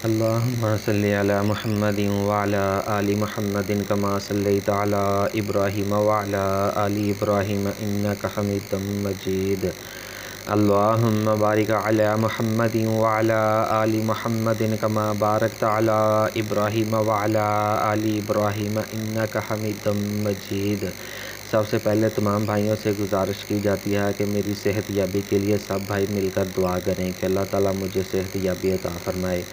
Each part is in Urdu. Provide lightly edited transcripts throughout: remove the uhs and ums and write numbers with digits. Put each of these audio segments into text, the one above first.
اللهم صل علی محمد وعلی آل محمد کما صلیت علی ابراہیم وعلی آل ابراہیم انک حمید مجید۔ اللهم بارک علی محمد وعلی آل محمد کما بارکت علی ابراہیم وعلی آل ابراہیم انک حمید مجید۔ سب سے پہلے تمام بھائیوں سے گزارش کی جاتی ہے کہ میری صحت یابی کے لیے سب بھائی مل کر دعا کریں کہ اللہ تعالیٰ مجھے صحت یابی عطا فرمائے۔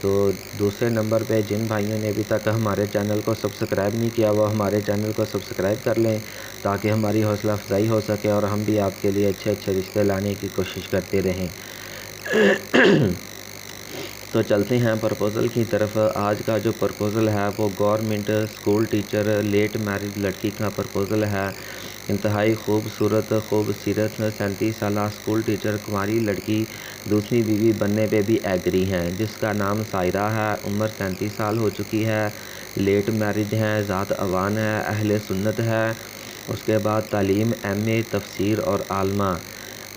تو دوسرے نمبر پہ جن بھائیوں نے ابھی تک ہمارے چینل کو سبسکرائب نہیں کیا وہ ہمارے چینل کو سبسکرائب کر لیں تاکہ ہماری حوصلہ افزائی ہو سکے اور ہم بھی آپ کے لیے اچھے اچھے رشتے لانے کی کوشش کرتے رہیں۔ تو چلتے ہیں پرپوزل کی طرف۔ آج کا جو پرپوزل ہے وہ government school teacher late married لڑکی کا پرپوزل ہے۔ انتہائی خوبصورت خوبصیرت 37 سالہ اسکول ٹیچر کنواری لڑکی دوسری بیوی بننے پہ بھی ایگری ہیں، جس کا نام سائرہ ہے۔ عمر 37 سال ہو چکی ہے، لیٹ میرج ہے، ذات عوان ہے، اہل سنت ہے۔ اس کے بعد تعلیم MA تفسیر اور عالمہ۔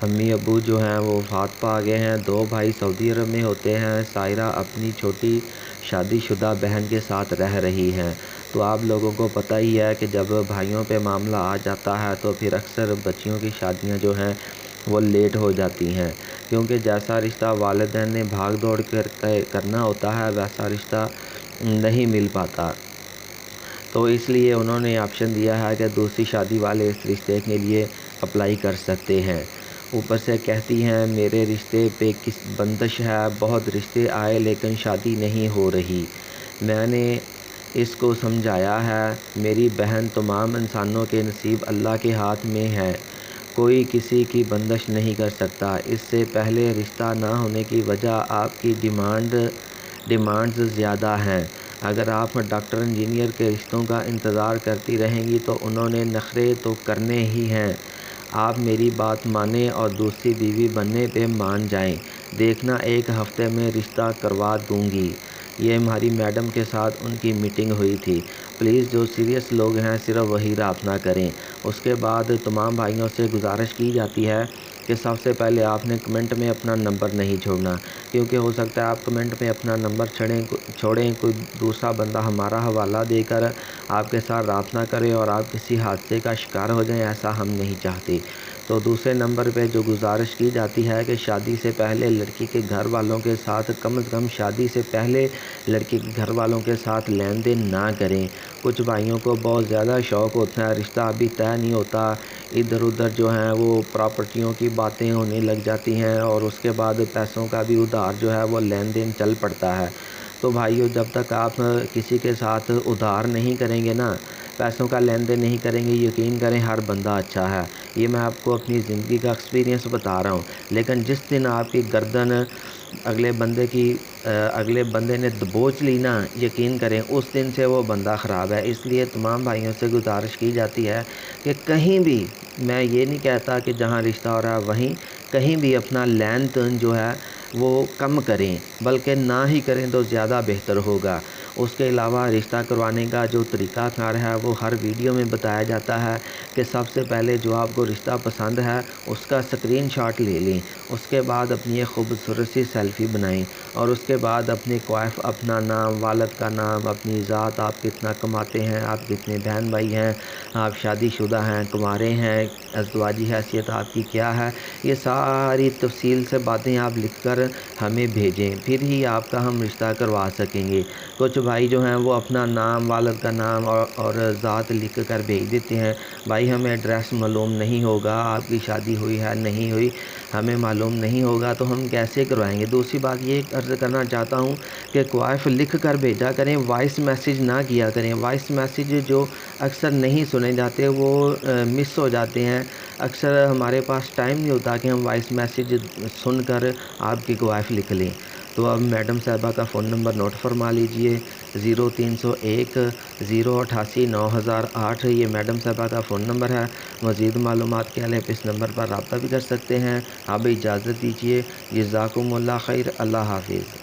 امی ابو جو ہیں وہ وفات پا گئے ہیں۔ 2 بھائی سعودی عرب میں ہوتے ہیں۔ سائرہ اپنی چھوٹی شادی شدہ بہن کے ساتھ رہ رہی ہیں۔ تو آپ لوگوں کو پتہ ہی ہے کہ جب بھائیوں پہ معاملہ آ جاتا ہے تو پھر اکثر بچیوں کی شادیاں جو ہیں وہ لیٹ ہو جاتی ہیں، کیونکہ جیسا رشتہ والدین نے بھاگ دوڑ کر کرنا ہوتا ہے ویسا رشتہ نہیں مل پاتا۔ تو اس لیے انہوں نے آپشن دیا ہے کہ دوسری شادی والے اس رشتے کے لیے اپلائی کر سکتے ہیں۔ اوپر سے کہتی ہیں میرے رشتے پہ کس بندش ہے، بہت رشتے آئے لیکن شادی نہیں ہو رہی۔ میں نے اس کو سمجھایا ہے میری بہن تمام انسانوں کے نصیب اللہ کے ہاتھ میں ہے، کوئی کسی کی بندش نہیں کر سکتا۔ اس سے پہلے رشتہ نہ ہونے کی وجہ آپ کی ڈیمانڈز زیادہ ہیں۔ اگر آپ ڈاکٹر انجینئر کے رشتوں کا انتظار کرتی رہیں گی تو انہوں نے نخرے تو کرنے ہی ہیں۔ آپ میری بات مانیں اور دوسری بیوی بننے پہ مان جائیں، دیکھنا ایک ہفتے میں رشتہ کروا دوں گی۔ یہ ہماری میڈم کے ساتھ ان کی میٹنگ ہوئی تھی۔ پلیز جو سیریس لوگ ہیں صرف وہی رابطہ کریں۔ اس کے بعد تمام بھائیوں سے گزارش کی جاتی ہے کہ سب سے پہلے آپ نے کمنٹ میں اپنا نمبر نہیں چھوڑنا، کیونکہ ہو سکتا ہے آپ کمنٹ میں اپنا نمبر چھوڑیں کوئی دوسرا بندہ ہمارا حوالہ دے کر آپ کے ساتھ رابطہ کرے اور آپ کسی حادثے کا شکار ہو جائیں، ایسا ہم نہیں چاہتے۔ تو دوسرے نمبر پہ جو گزارش کی جاتی ہے کہ شادی سے پہلے لڑکی کے گھر والوں کے ساتھ کم از کم شادی سے پہلے لڑکی کے گھر والوں کے ساتھ لین دین نہ کریں۔ کچھ بھائیوں کو بہت زیادہ شوق ہوتا ہے، رشتہ ابھی طے نہیں ہوتا، ادھر ادھر جو ہیں وہ پراپرٹیوں کی باتیں ہونے لگ جاتی ہیں اور اس کے بعد پیسوں کا بھی ادھار جو ہے وہ لین دین چل پڑتا ہے۔ تو بھائیو جب تک آپ کسی کے ساتھ ادھار نہیں کریں گے نا، پیسوں کا لین دین نہیں کریں گے، یقین کریں ہر بندہ اچھا ہے۔ یہ میں آپ کو اپنی زندگی کا ایکسپیرینس بتا رہا ہوں، لیکن جس دن آپ کی گردن اگلے بندے نے دبوچ لی نا، یقین کریں اس دن سے وہ بندہ خراب ہے۔ اس لیے تمام بھائیوں سے گزارش کی جاتی ہے کہ کہیں بھی، میں یہ نہیں کہتا کہ جہاں رشتہ ہو رہا ہے وہیں کہیں بھی اپنا لین دین جو ہے وہ کم کریں، بلکہ نہ ہی کریں تو زیادہ بہتر ہوگا۔ اس کے علاوہ رشتہ کروانے کا جو طریقہ کار ہے وہ ہر ویڈیو میں بتایا جاتا ہے کہ سب سے پہلے جو آپ کو رشتہ پسند ہے اس کا اسکرین شاٹ لے لیں، اس کے بعد اپنی ایک خوبصورت سی سیلفی بنائیں اور اس کے بعد اپنے کوائف، اپنا نام، والد کا نام، اپنی ذات، آپ کتنا کماتے ہیں، آپ کتنے بہن بھائی ہیں، آپ شادی شدہ ہیں، کنوارے ہیں، ازدواجی حیثیت آپ کی کیا ہے، یہ ساری تفصیل سے باتیں آپ لکھ کر ہمیں بھیجیں، پھر ہی آپ کا ہم رشتہ کروا سکیں گے۔ کچھ بھائی جو ہیں وہ اپنا نام، والد کا نام اور ذات لکھ کر بھیج دیتے ہیں، بھائی ہمیں ایڈریس معلوم نہیں ہوگا، آپ کی شادی ہوئی ہے نہیں ہوئی ہمیں معلوم نہیں ہوگا تو ہم کیسے کروائیں گے۔ دوسری بات یہ عرض کرنا چاہتا ہوں کہ کوائف لکھ کر بھیجا کریں، وائس میسیج نہ کیا کریں۔ وائس میسیج جو اکثر نہیں سنے جاتے وہ مس ہو جاتے ہیں۔ اکثر ہمارے پاس ٹائم نہیں ہوتا کہ ہم وائس میسیج سن کر آپ کی کوائف لکھ لیں۔ تو اب میڈم صاحبہ کا فون نمبر نوٹ فرما لیجئے، 0301 088 9008، یہ میڈم صاحبہ کا فون نمبر ہے۔ مزید معلومات کے لیے اس نمبر پر رابطہ بھی کر سکتے ہیں۔ اب اجازت دیجیے، جزاکم اللہ خیر، اللہ حافظ۔